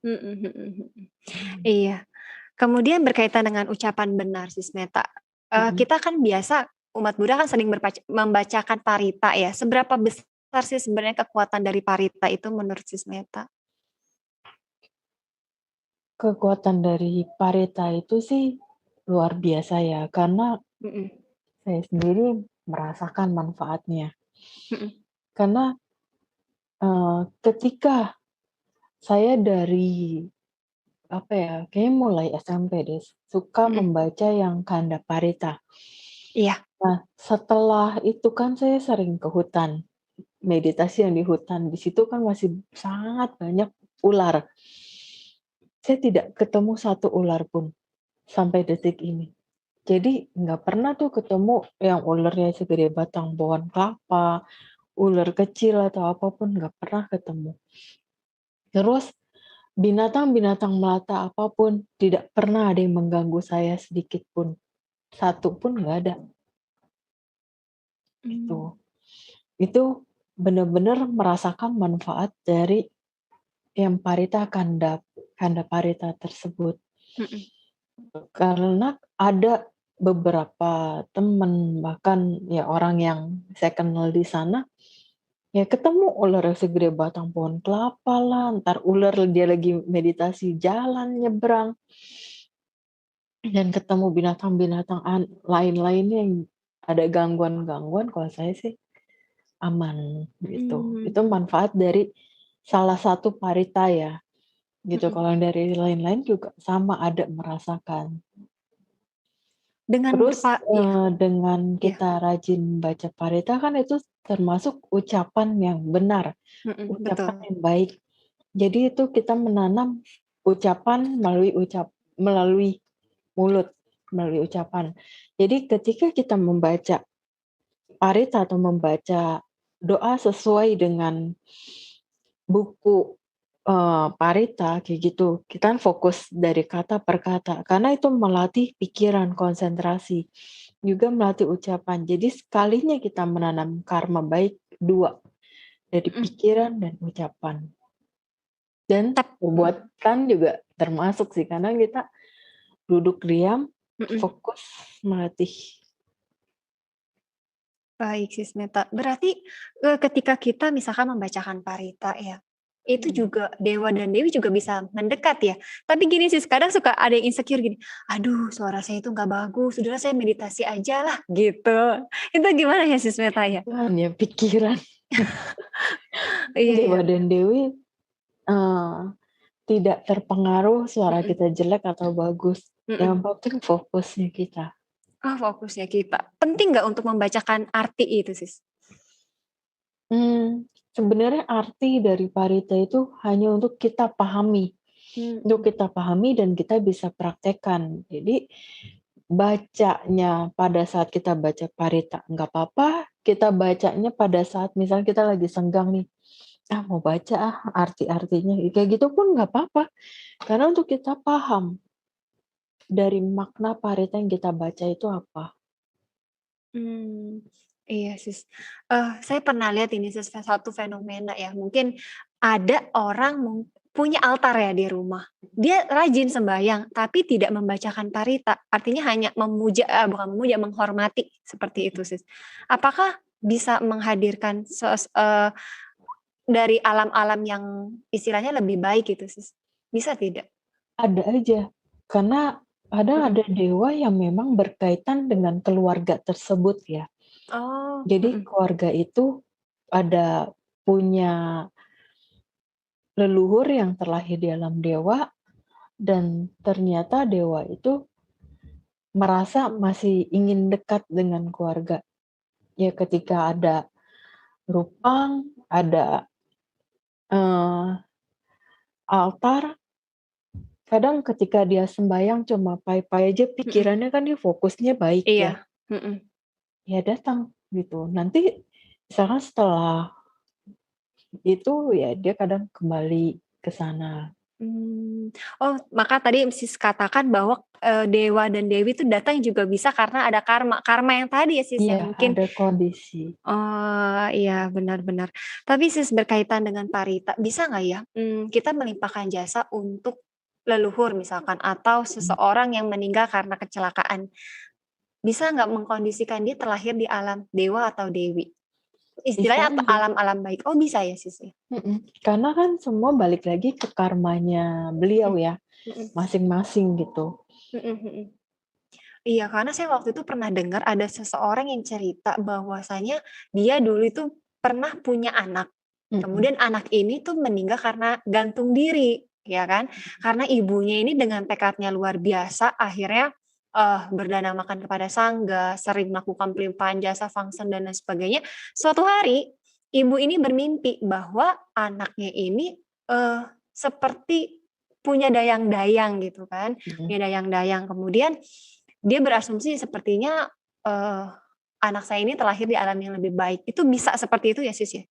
Mhm mhm mhm. Mhm. Iya. Kemudian berkaitan dengan ucapan benar Sis Meta, Mhm. kita kan biasa umat Buddha kan sering membacakan parita ya, seberapa besar sih sebenarnya kekuatan dari parita itu menurut Sis Meta? Kekuatan dari parita itu sih luar biasa ya, karena Mhm saya sendiri merasakan manfaatnya. mhm Karena, ketika saya dari, apa ya, kayaknya mulai SMP deh, suka mhm. membaca yang kanda parita. Iya. Nah, setelah itu kan saya sering ke hutan, meditasi yang di hutan, di situ kan masih sangat banyak ular. Saya tidak ketemu satu ular pun sampai detik ini. Jadi nggak pernah tuh ketemu yang ulernya segede batang pohon kelapa, ular kecil atau apapun nggak pernah ketemu. Terus binatang-binatang melata apapun tidak pernah ada yang mengganggu saya sedikit pun, satu pun nggak ada, gitu. Mmm, Itu benar-benar merasakan manfaat dari yang parita kanda kanda parita tersebut. mhm Karena ada beberapa teman, bahkan ya orang yang saya kenal di sana, ya ketemu ular yang segede batang pohon kelapa lah, entar ular dia lagi meditasi jalan nyebrang, dan ketemu binatang-binatang lain-lainnya yang ada gangguan-gangguan, kalau saya sih aman, gitu. mmm. Itu manfaat dari salah satu parita ya, gitu. Mhm. Kalau yang dari lain-lain juga sama ada merasakan. Dengan Terus, iya dengan iya, kita rajin baca parita kan itu termasuk ucapan yang benar, mhm, ucapan betul. yang baik. Jadi itu kita menanam ucapan melalui mulut, melalui ucapan. Jadi ketika kita membaca parita atau membaca doa sesuai dengan buku, parita kayak gitu, kita kan fokus dari kata per kata, karena itu melatih pikiran, konsentrasi, juga melatih ucapan. Jadi sekalinya kita menanam karma baik 2 dari Mhm. pikiran dan ucapan. Dan Mhm perbuatan juga termasuk sih, karena kita duduk diam, mhm. fokus melatih. Baik Sis Meta. Berarti, ketika kita misalkan membacakan parita ya, itu Mhm. juga dewa dan dewi juga bisa mendekat ya. Tapi gini Sis, kadang suka ada yang insecure gini, "Aduh suara saya itu nggak bagus, sudahlah saya meditasi aja lah," gitu. Itu gimana ya Sis Meta ya? Itu hanya pikiran. Iya iya. Dewa dan dewi, eee, tidak terpengaruh suara Mhm kita jelek atau bagus, yang mhm. penting fokusnya kita. Oh fokusnya kita. Penting nggak untuk membacakan arti itu Sis? Sebenarnya arti dari parita itu hanya untuk kita pahami. Untuk Mhm kita pahami dan kita bisa praktekkan. Jadi, bacanya pada saat kita baca parita nggak apa-apa, kita bacanya pada saat misalnya kita lagi senggang nih, "Ah, mau baca ah arti-artinya," kayak gitu pun nggak apa-apa. Karena untuk kita paham dari makna parita yang kita baca itu apa. mmm, iya Sis. Saya pernah lihat ini Sis, satu fenomena ya, mungkin ada orang punya altar ya di rumah. Dia rajin sembahyang, tapi tidak membacakan parita, artinya hanya memuja bukan memuja, menghormati, seperti itu Sis. Apakah bisa menghadirkan dari alam-alam yang istilahnya lebih baik gitu Sis? Bisa tidak? Ada aja, karena kadang Mhm. ada dewa yang memang berkaitan dengan keluarga tersebut ya. Oh, Jadi mhm keluarga itu ada punya leluhur yang terlahir di alam dewa dan ternyata dewa itu merasa masih ingin dekat dengan keluarga. Ya ketika ada rupang, ada, eee, altar, kadang ketika dia sembahyang cuma pai-pai aja mhm. pikirannya kan dia fokusnya baik ya, Iya, mhm. ya datang gitu. Nanti misalkan setelah itu ya dia kadang kembali ke sana. Oh, maka tadi Sis katakan bahwa, dewa dan dewi itu datang juga bisa karena ada karma. Karma yang tadi ya, Sis, ya? Iya, Mungkin ada kondisi. oh, iya benar-benar. Tapi Sis berkaitan dengan parita, bisa nggak ya, kita melimpahkan jasa untuk leluhur misalkan atau seseorang yang meninggal karena kecelakaan, bisa nggak mengkondisikan dia terlahir di alam dewa atau dewi? Bisa Istilahnya atau aja. alam-alam baik? Oh bisa ya, Sis, ya? Karena kan semua balik lagi ke karmanya beliau Mhm, ya, mhm, masing-masing gitu. mhm mhm. Iya, karena saya waktu itu pernah dengar ada seseorang yang cerita bahwasanya dia dulu itu pernah punya anak. Mhm. Kemudian anak ini tuh meninggal karena gantung diri, ya kan? Karena ibunya ini dengan tekadnya luar biasa akhirnya berdana makan kepada sangga, sering melakukan pelimpahan jasa, fangsen dan lain sebagainya. Suatu hari ibu ini bermimpi bahwa anaknya ini seperti punya dayang-dayang gitu kan, Mhm. punya dayang-dayang. Kemudian dia berasumsi sepertinya, eee, anak saya ini terlahir di alam yang lebih baik. Itu bisa seperti itu ya, Sis, ya?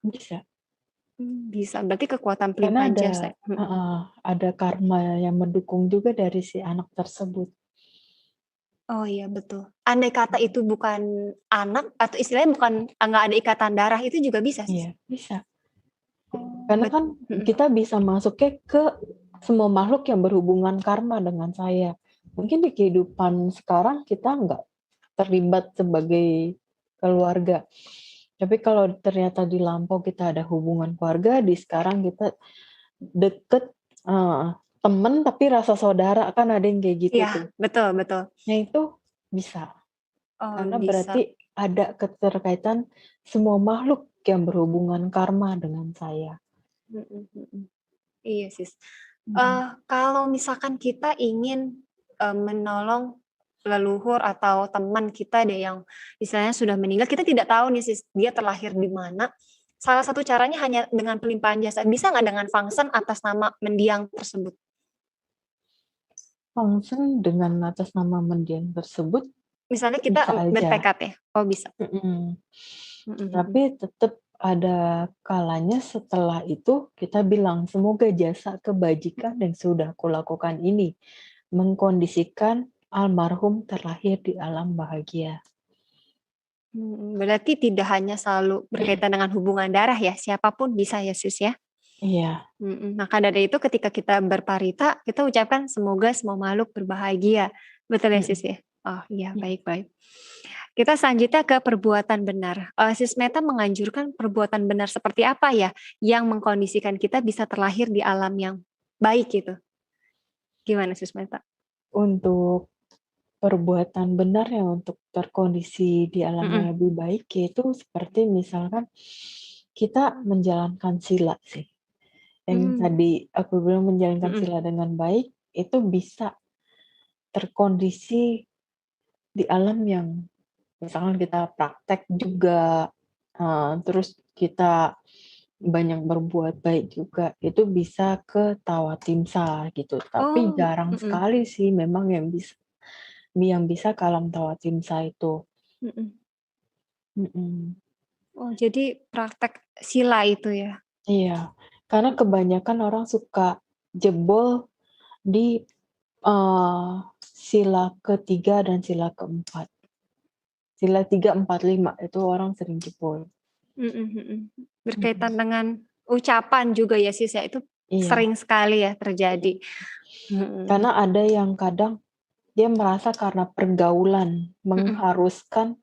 Bisa. Bisa. Berarti kekuatan Karena pelimpahan jasa. heeh, ada karma yang mendukung juga dari si anak tersebut. Oh iya betul. Andai kata itu bukan anak atau istilahnya bukan nggak ada ikatan darah itu juga bisa, Sis? Iya, bisa. Oh, Karena kan kita bisa masuknya ke semua makhluk yang berhubungan karma dengan saya. Mungkin di kehidupan sekarang kita nggak terlibat sebagai keluarga. Tapi kalau ternyata di lampau kita ada hubungan keluarga, di sekarang kita deket, temen tapi rasa saudara, kan ada yang kayak gitu Iya, tuh. betul betul. Nah itu bisa, Oh karena berarti bisa. ada keterkaitan semua makhluk yang berhubungan karma dengan saya. Mhm mhm. Iya, Sis. Mhm. Kalau misalkan kita ingin, menolong leluhur atau teman kita deh yang istilahnya sudah meninggal, kita tidak tahu nih Sis, dia terlahir di mana. Salah satu caranya hanya dengan pelimpahan jasa, bisa nggak dengan fangsen atas nama mendiang tersebut? Fungsi dengan atas nama mendiang tersebut Misalnya kita, bisa aja, bertekad ya? Oh bisa? mhm. Mhm Tapi mhm. tetap ada kalanya setelah itu kita bilang, "Semoga jasa kebajikan yang sudah kulakukan ini mengkondisikan almarhum terlahir di alam bahagia." Berarti tidak hanya selalu berkaitan dengan hubungan darah ya, siapapun bisa ya Sis ya? Iya, Maka dari itu ketika kita berparita, kita ucapkan semoga semua makhluk berbahagia. Betul ya, Sis, mhm, ya? Oh iya, iya. baik baik. Kita selanjutnya ke perbuatan benar. Sis Meta menganjurkan perbuatan benar seperti apa ya, yang mengkondisikan kita bisa terlahir di alam yang baik gitu? Gimana Sis Meta? Untuk perbuatan benar yang untuk terkondisi di alam Mhm, yang lebih baik, yaitu seperti misalkan kita menjalankan sila sih. Yang mmm, tadi aku bilang menjalankan mhm. sila dengan baik, itu bisa terkondisi di alam yang misalkan kita praktek juga, terus kita banyak berbuat baik juga, itu bisa ke tawatimsa gitu. Tapi Oh, jarang mhm sekali sih memang yang bisa ke alam tawatimsa itu. mhm. Mhm. Oh jadi praktek sila itu ya? Iya, karena Mhm. kebanyakan orang suka jebol di, sila ketiga dan sila keempat. Sila 3, 4, 5 itu orang sering jebol. Mhm mhm. Mhm. Berkaitan dengan ucapan juga ya, Sis, ya? Itu Iya, sering sekali ya mhm. terjadi. Mhm. Karena ada yang kadang dia merasa karena pergaulan Mhm mengharuskan,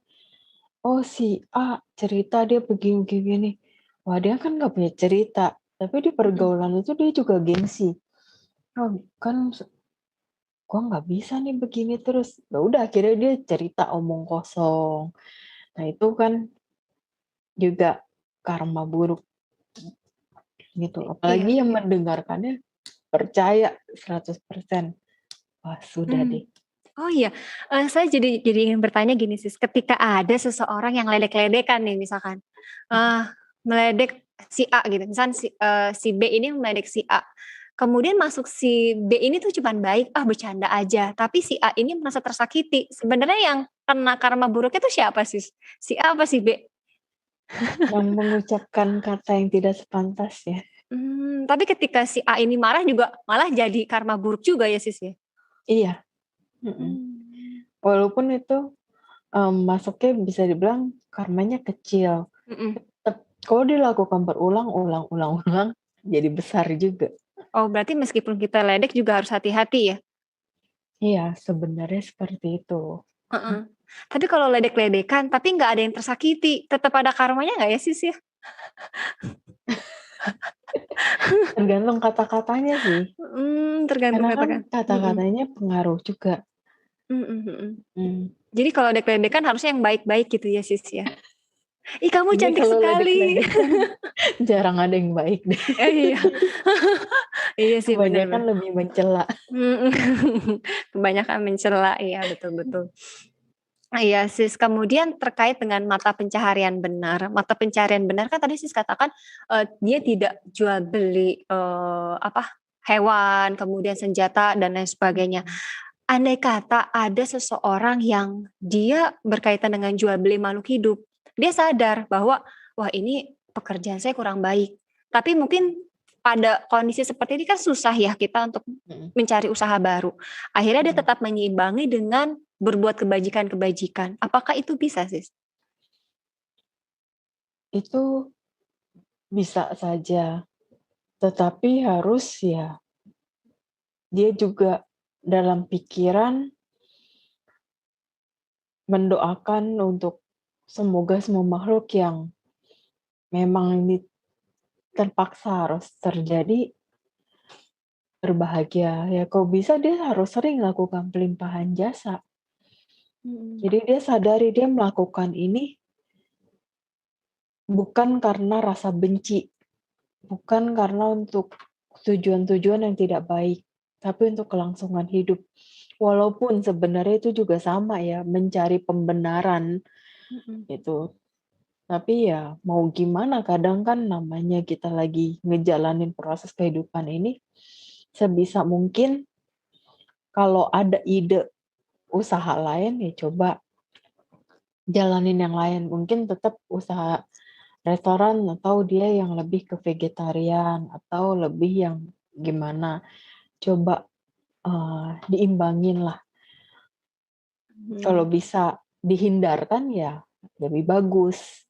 "Oh si A cerita dia begini begini." Wah dia kan nggak punya cerita, tapi di mhm. pergaulan itu dia juga gengsi. "Oh kan gua nggak bisa nih begini terus." Ya udah akhirnya dia cerita omong kosong. Nah itu kan juga karma buruk gitu, Iya apalagi yang iya. mendengarkannya percaya 100%. Wah sudah Mmm. deh. Oh iya, saya jadi ingin bertanya gini Sis, ketika ada seseorang yang ledek-ledekan nih misalkan, Mhm. eee, meledek si A gitu, misalkan si B ini meledek si A, kemudian masuk si B ini tuh cuman baik, "Ah bercanda aja," tapi si A ini merasa tersakiti, sebenarnya yang kena karma buruknya tuh siapa Sis? Si A apa si B? Yang mengucapkan kata yang tidak sepantasnya. Tapi ketika si A ini marah juga malah jadi karma buruk juga ya, Sis, ya? Iya, mhm. Mmm. Walaupun itu, masuknya bisa dibilang karmanya kecil, Mhm. tetep kalau dilakukan berulang, jadi besar juga. Oh, berarti meskipun kita ledek juga harus hati-hati ya? Iya, sebenarnya seperti itu. Heeh. Tapi kalau ledek-ledekan, tapi nggak ada yang tersakiti, tetap ada karmanya nggak ya, Sis, ya? Tergantung kata-katanya sih, Tergantung karena kan katakan. Mhm. kata-katanya pengaruh juga. Mhm mhm. Mmm. Jadi kalau ledek-ledekan harusnya yang baik-baik gitu ya, Sis, ya? "Ih, kamu Ini cantik kalau sekali." ledek-ledekan jarang ada yang baik deh. Iya. Iya sih, bener Kebanyakan bener. lebih mencela. Mhm. Kebanyakan mencela, iya betul betul. Iya, Sis. Kemudian terkait dengan mata pencaharian benar. Mata pencaharian benar kan tadi Sis katakan, dia tidak jual beli, hewan, kemudian senjata dan lain sebagainya. Mhm. Andai kata ada seseorang yang dia berkaitan dengan jual beli makhluk hidup, dia sadar bahwa, "Wah, ini pekerjaan saya kurang baik." Tapi mungkin pada kondisi seperti ini kan susah ya kita untuk Mhm mencari usaha baru. Akhirnya dia mhm. tetap menyeimbangi dengan berbuat kebajikan-kebajikan. Apakah itu bisa, Sis? Itu bisa saja, tetapi harus ya dia juga dalam pikiran mendoakan untuk semoga semua makhluk yang memang ini terpaksa harus terjadi berbahagia. Ya kalau bisa dia harus sering lakukan pelimpahan jasa. Mhm. Jadi dia sadari dia melakukan ini bukan karena rasa benci, bukan karena untuk tujuan-tujuan yang tidak baik, tapi untuk kelangsungan hidup. Walaupun sebenarnya itu juga sama ya, mencari pembenaran Mhm. itu. Tapi ya mau gimana, kadang kan namanya kita lagi ngejalanin proses kehidupan ini, sebisa mungkin kalau ada ide usaha lain ya coba jalanin yang lain. Mungkin tetap usaha restoran atau dia yang lebih ke vegetarian atau lebih yang gimana, coba, diimbangin lah. Kalau Mhm. bisa dihindarkan ya lebih bagus.